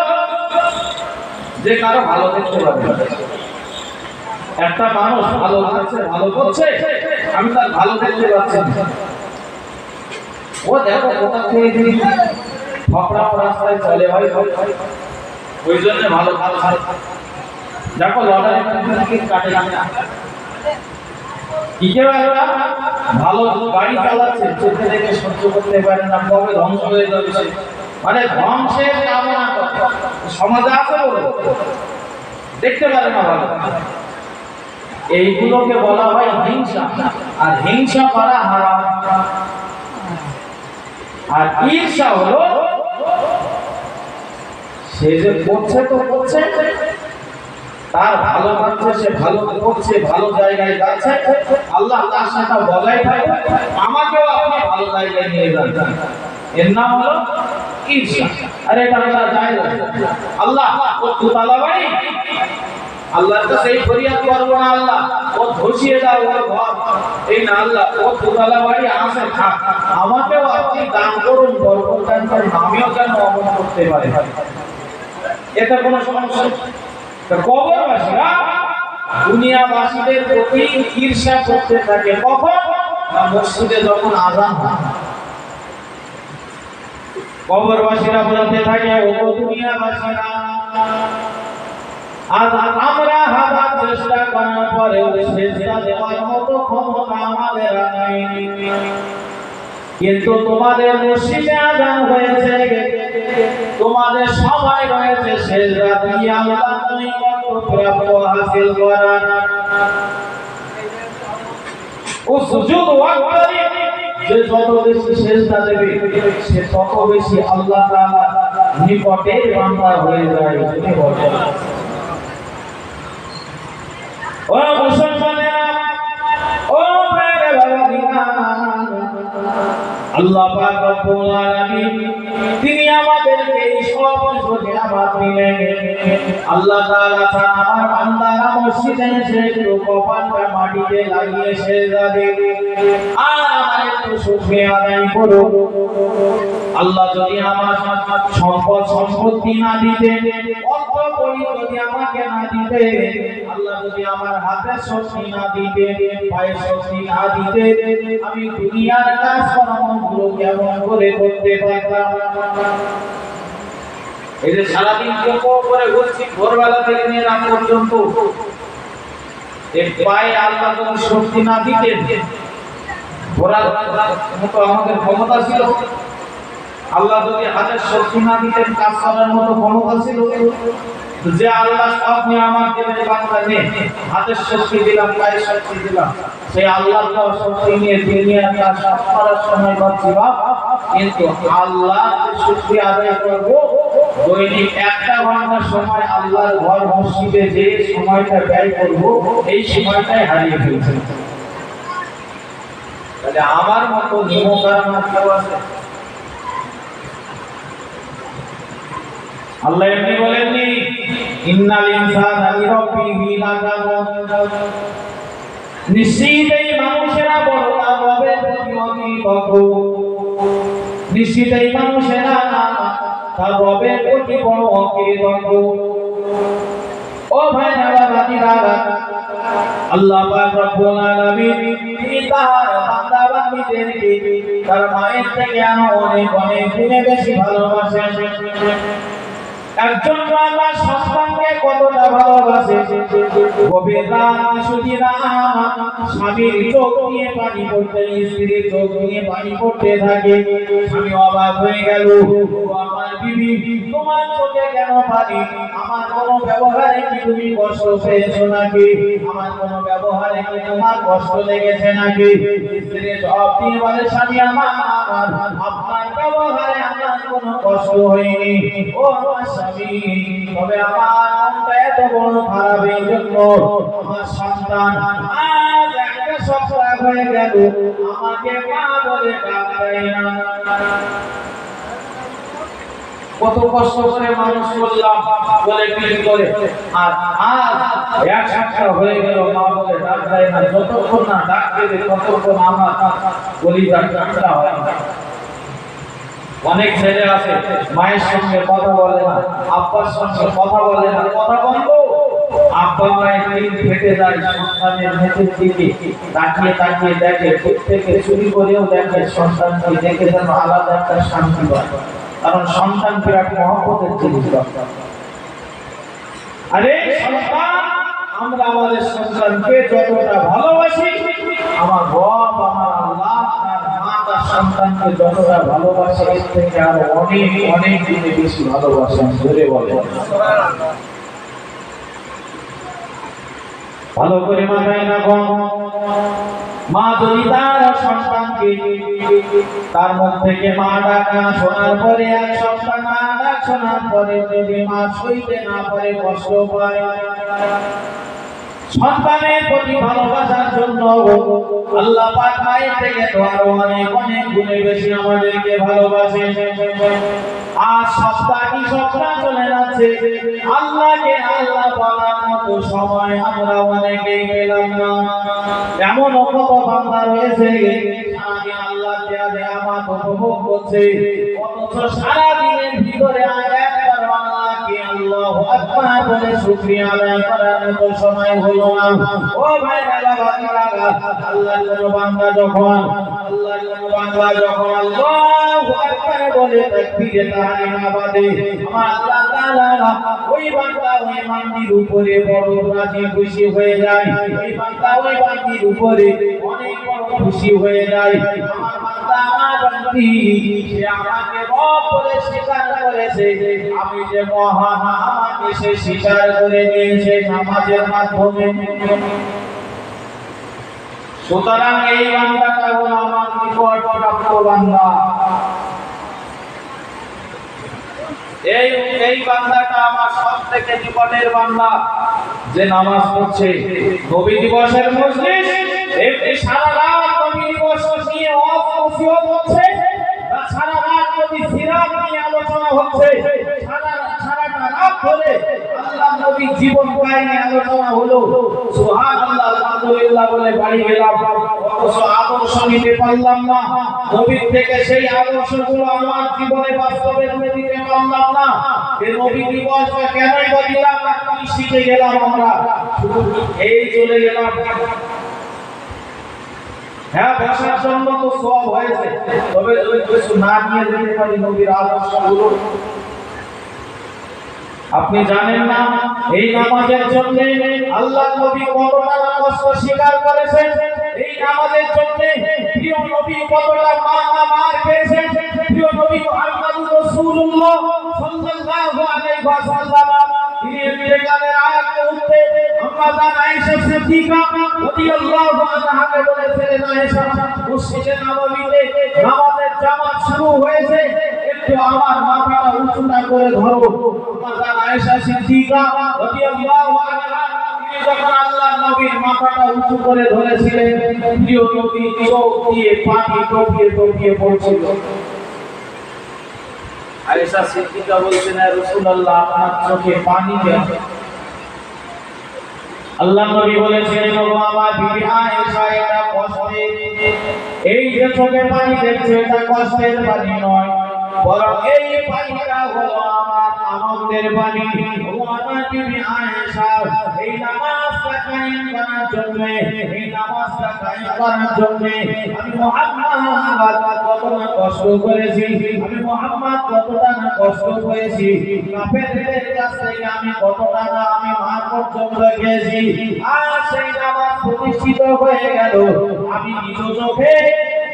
যে কারো ভালো দেখতে পাবে। একটা মানুষ ভালো আছে, ভালো করছে, আমি তার ভালো দেখতে পাচ্ছি না, ও দেখো কোথা থেকে দিন ফকরা রাস্তায় চলে হয়, ওই জন্য ভালো দেখো লটারি টিকিট কাটে না, কি কেউ ভালো গাড়ি চালাচ্ছে চোখে দেখে সহ্য করতে পারে না, কবে ধ্বংস হয়ে যাচ্ছে, মানে ধ্বংসের কামনা করে সমাজে আছে বলে দেখতে পারে না ভালো। এইগুলোকে বলা হয় হিংসা, আর হিংসা করা হারাম। আর ঈর্ষা হলো সে যে করছে তো করছে, তার ভালো করছে, সে ভালো করছে, ভালো জায়গায় যাচ্ছে, আল্লাহ তার সাথে বজায় থাকে, আমাকেও আপনি ভালো জায়গায় নিয়ে যান, এর নাম হলো ঈর্ষা। আরে এটা জায়গা আল্লাহ ও দুতলা বাড়ি, আল্লাহর কাছে এই ফরিয়াদ করবো না আল্লাহ ও ধসিয়ে দাও ওর ঘর, এই না আল্লাহ ও দুতলা বাড়ি আছে থাক, আমাকেও আপনি দান করুন, বরকত দান করুন, আমিও যেন অমন করতে পারি, এটা কোনো সমস্যা। কবরবাসীরা দুনিয়াবাসীদের প্রতি ঈর্ষা করতে থাকে, কখন? মসজিদে যখন আযান হয় কবরবাসীরা বলতে থাকে ও দুনিয়াবাসীরা আজ আমরা হাজার চেষ্টা করার পরেও সেজদা দেওয়ার মতো ক্ষমতা আমাদের নাই, কিন্তু তোমাদের মসজিদে আযান হয়েছে, তোমাদের সবাই রয়েছে সেজদা দিয়ে আল্লাহর নৈকট্য প্রাপ্ত হাসিল করার। ও সুজুদ ওয়াক্তারি যে যত বেশি সেজদা দেবে সে তত বেশি আল্লাহ তাআলার নিকটে বান্দা হয়ে যায়। তিনি বলেন ও মুসলমানেরা, ও মেরে বাবাজিরা, আল্লাহ পাক রব্বুল আলামিন তিনি আমাদেরকে এই সব কিছু নিয়ামত দিলেন। আল্লাহ তাআলা চান আমার বান্দারা মসজিদে এসে একটু কপালটা মাটিতে লাগিয়ে সেজদা দেবে, আর আমার একটু শুকরিয়া আদায় করো। আল্লাহ যদি আমার সম্পদ সম্পত্তি না দিতে, অর্থ করি যদি আমাকে না দিতে, আল্লাহ যদি আমার হাতের শক্তি না দিতে, পায়ের শক্তি না দিতে, আমি দুনিয়ার কাজ কর্মগুলো কেমন করে করতে পারতাম? এই যে সারাদিন করে ঘুরছি ভোরবেলা থেকে নিয়ে রাত পর্যন্ত, এই পায়ে আল্লাহ যদি শক্তি না দিতেন, ঘোরার মতো আমাদের ক্ষমতা ছিল? আল্লাহ যদি হাতের শক্তি না দিতেন, কাজ করার মতো ক্ষমতা ছিল? যে আল্লাহ সব নিয়ে আমাকে বান্দা নে হাতের শক্তি দিলাম, পায়ের শক্তি দিলাম, সেই আল্লাহর দেওয়া শক্তি নিয়ে দুনিয়ার কাজ সব করার সময় পাচ্ছি বাবা, কিন্তু আল্লাহর শুকরিয়া আদায় করব। দৈনিক 1 ঘন্টা সময় আল্লাহর ঘর মসজিদে যে সময়টা ব্যয় করব, এই সময়টাই হারিয়ে ফেলছি। তাহলে আমার মতো নিমকার কেউ আছে? আল্লাহ এমনি বলেননি ইন্নাল ইনসানা লিরাব্বিহি লাকানুন, নিশ্চিতই মানুষেরা বড় হবে প্রতিমতি কখো, নিশ্চিতই মানুষেরা তার রবের প্রতি বড় অকিরিত। ও ভাই দাদা, আল্লাহ পাক রব্বুল আলামিন তিনি তার বান্দা বান্দীদেরকে তার মায়ের থেকে অনেক অনেক গুণে বেশি ভালোবাসেন। একজন বাবা সন্তানকে কতটা ভালোবাসে, গভীর রাত কিছুদিন স্বামীর চোখ নিয়ে পানি পড়তে, স্ত্রীর চোখ নিয়ে পানি পড়তে থাকে। স্বামী অবাক হয়ে গেল, আমার বিবি তোমার চোখে কেন পানি? আমার কোনো ব্যবহারে কি তুমি কষ্ট পেয়েছো নাকি? আমার কোনো ব্যবহারে কি তোমার কষ্ট লেগেছে নাকি? স্ত্রী জবাব দিয়ে বলে, স্বামী আমার আপনার ব্যবহারে আমার কোনো কষ্ট হয়নি। ও আমার স্বামী, তবে আমার মনটা এত বড় খারাপ এই জন্য, আমার সন্তান আজ একটা সপ্তাহ হয়ে গেল আমাকে মা বলে ডাকে না। কত কষ্ট করে মানুষ করলাম বলে বিয়ে করে, আর আজ 1 সপ্তাহ হয়ে গেল মা বলে ডাক দেয় না। যতক্ষণ না ডাক দেবে ততক্ষণ আমার কলিজা ঠান্ডা হয় না। অনেক ছেলে আছে মায়ের সঙ্গে কথা বলে না, আব্বার সঙ্গে কথা বলে না, কথা বন্ধ। আব্বা মায়ের দিল ফেটে যায়, সন্তানের মুখের দিকে তাকিয়ে তাকিয়ে দেখে, চোখ থেকে চুরি করেও দেখে, সন্তানকে দেখে যেন আলাদা একটা শান্তি পায়। কারণ সন্তান বিরাট মহব্বতের জিনিস। আরে সন্তান, আমরা আমাদের সন্তানকে যতটা ভালোবাসি, আমার রব আমার আল্লাহ তার মা তার সন্তানকে যতটা ভালোবাসে, এর থেকে আরো অনেক অনেক গুণে বেশি ভালোবাসেন। ধরে বলে ভালো করে মাথায় রাখো, মা যদি তার সন্তানকে তার মুখ থেকে মা ডাকা শোনার পরে, এক সপ্তাহ মা ডাক শোনার পরে যদি মা সইতে না পারে, কষ্ট পায়, সন্তানের প্রতি ভালোবাসার জন্য আল্লাহ পাক মায়ের থেকে তো আরো অনেক অনেক গুণে বেশি আমাদেরকে ভালোবাসে। আজ সপ্তাহ চলে যাচ্ছে, আল্লাহকে আল্লাহ বলার মতো সময় আমরা অনেকেই পেলাম না। এমন কত বান্দা রয়েছে সারাদিন আল্লাহ দেয়া নেয়ামত উপভোগ করছে, অথচ সারাদিনের ভিতরে একবার আল্লাহকে আল্লাহু আকবার বলে শুকরিয়া আদায় করার মতো সময় হলো না। ও ভাই বাবা, আল্লাহর কোন বান্দা যখন আল্লাহু আকবার বলে তাকবীরে তাহরিমা বাদে, আমার আল্লাহ তাআলা ওই বান্দা ওই বান্দির উপরে বড় রাজি খুশি হয়ে যায়। ওই বান্দা ওই বান্দির উপরে অনেক বড় খুশি হয়ে যায়। আমার বান্দা আমার বান্দি সে আমাকে রব বলে স্বীকার করেছে, আমি যে মহান আমাকে সে স্বীকার করে নিয়েছে নামাজের মাধ্যমে। সুতরাং এই বান্দাটা হলো আমার নিকট প্রাপ্ত বান্দা। এই বান্দাটা আমার সবথেকে নিকটের বান্দা, যে নামাজ পড়ছে। নবী দিবসের মজলিস, এমনি সারা রাত নবী দিবস নিয়ে ওয়াজ হচ্ছে, সারা রাত নবী সিরাত নিয়ে আলোচনা হচ্ছে, সারাটা রাত ধরে আল্লাহ নবী জীবন কাহিনী আলোচনা হলো। সুবহানাল্লাহ, আলহামদুলিল্লাহ বলে বাড়ি গেলাম, অথচ আদর্শ নিতে পারলাম না। নবীর থেকে সেই আদর্শগুলো আমার জীবনে বাস্তবে তুলে দিতে পারলাম না। এই নবী দিবসটা কেনই বা দিলাম, কি শিখে গেলাম আমরা? এই চলে গেলাম। হ্যাঁ, বসার জন্য তো সব হয়েছে, তবে ওই কিছু না নিয়ে যেতে পারি নবীর আদর্শগুলো। আপনি জানেন না এই নামাজের জন্য আল্লাহ নবী কতটা কষ্ট স্বীকার করেছেন? এই নামাজের জন্য প্রিয় নবী কতটা মার খেয়েছেন? প্রিয় নবী মুহাম্মদুর রাসূলুল্লাহ সাল্লাল্লাহু আলাইহি ওয়াসাল্লাম তিনি ইন্তেকালের আগ মুহূর্তে আম্মা আয়েশা সিদ্দিকা রাদিয়াল্লাহু আনহাকে বলেছিলেন, আয়েশা, মসজিদে নববীতে নামাজের জামাত শুরু হয়েছে, একটু আমার মাথাটা উঁচুটা করে ধরো। আম্মা আয়েশা সিদ্দিকা রাদিয়াল্লাহু আনহা তিনি যখন আল্লাহ নবীর মাথাটা উঁচু করে ধরেছিলেন, প্রিয় নবী চোখ দিয়ে পানি টপিয়ে টপিয়ে পড়ছিল। আয়েশা সিদ্দিকা বলছেন, ইয়া রাসূলুল্লাহ, আপনার চোখে পানি কেন? আল্লাহ নবী বলেছিলেন, ও আমার বিবি আয়েশা, এটা কষ্টের, এই যে চোখে পানি দেখছো এটা কষ্টের পানি নয়, বরং এই পানিটা হলো আমার আনন্দের পানি। ও আমার বিবি আয়েশা, এই নামাজটা কায়েম করার জন্য, এই নামাজটা কায়েম করার জন্য আমি মুহাম্মদ কতটা কষ্ট করেছি, আমি মুহাম্মদ কতটা না কষ্ট করেছি, কাফেরদের কাছ থেকে আমি কতটা না আমি মার পর্যন্ত গেছি। আর সেই নামাজ প্রতিষ্ঠিত হয়ে গেল, আমি নিজ চোখে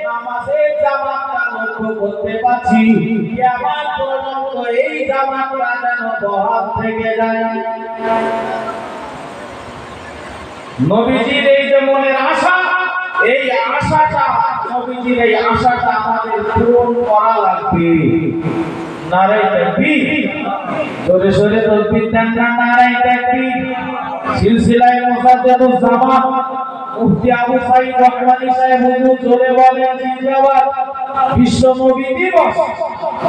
নামাজের জামাতটা লক্ষ্য করতে পারছি, কিয়ামত পর্যন্ত এই জামাতটা যেন বহাল থেকে যায়। নবীজির এই যে মনের আশা, এই আশাটা, নবীজির এই আশাটা আমাদের পূরণ করা লাগবে। নারে তাকবীর, জোরে জোরে তাকবীর দেন না, নারে তাকবীর। সিলসিলায়ে মুজাদ্দিদুজ জামান মুফতি আবু সাঈদ রহমানী সাহেব হুজুর জোরে বলেন জিন্দাবাদ। বিশ্ব নবী দিবস,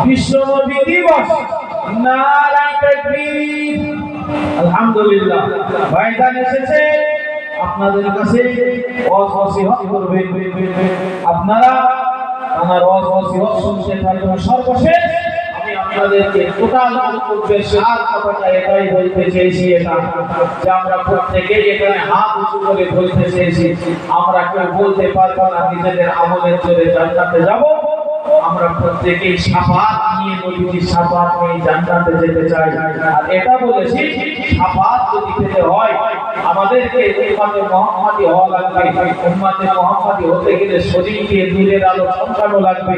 বিশ্ব নবী দিবস, নারে তাকবীর। আলহামদুলিল্লাহ, ভাইজান এসেছে আপনাদের কাছে ওয়াজ নসিহত করবে, আপনারা আমার ওয়াজ নসিহত শুনতে থাকবেন। সর্বশেষ আমি আপনাদেরকে টোটাল সার কথাটা এটাই বলতে চেয়েছি, এটা যে আমরা প্রত্যেকেই এখানে হাত উঁচু করে বলতে চেয়েছি, আমরা কেউ বলতে পারবো না নিজেদের আমলের জোরে জান্নাতে যাব। আমরা প্রত্যেকেই শাফাত নিয়ে, নবীজির শাফাত নিয়ে জান্নাতে যেতে চাই। আর এটা বলেছি, শাফাত যদি পেতে হয় আমাদেরকে উম্মতে মুহাম্মাদি হওয়া লাগবে। উম্মতে মুহাম্মাদি হতে গেলে শরীরকে নূরের আলো চমকানো লাগবে।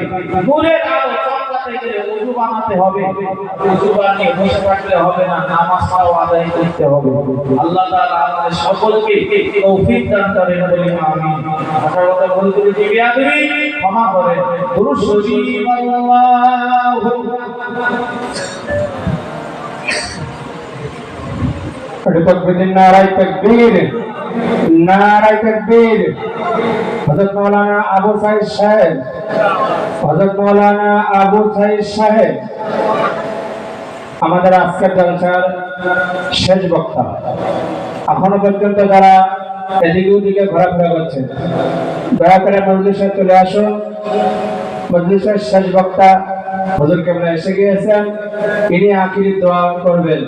নূরের আলো চমকাতে গেলে ওযু বানাতে হবে, ওযু বানিয়ে বসে থাকলে হবে না, নামাজটাও আদায় করতে হবে। আল্লাহ তাআলা আমাদের সকলকে তৌফিক দান করেন বলি আমিন। কথা কথা বলতে যে বিয়াদবি ক্ষমা করেন। দুরূদ শরীফ আল্লাহু तकबीर, नाराए तकबीर, नाराए तकबीर। हजरत मौलाना आबू साहिद साहेब, हजरत मौलाना आबू साहिद साहेब আমাদের আজকের জলসার শেষ বক্তা। এখনো পর্যন্ত যারা এদিকে ওদিকে ঘোরাফেরা করছে, দয়া করে মজলিসে চলে আসুন। মজলিসের শেষ বক্তা হুজুর কেবলা এসে গিয়েছেন, ইনি আখিরি দোয়া করবেন।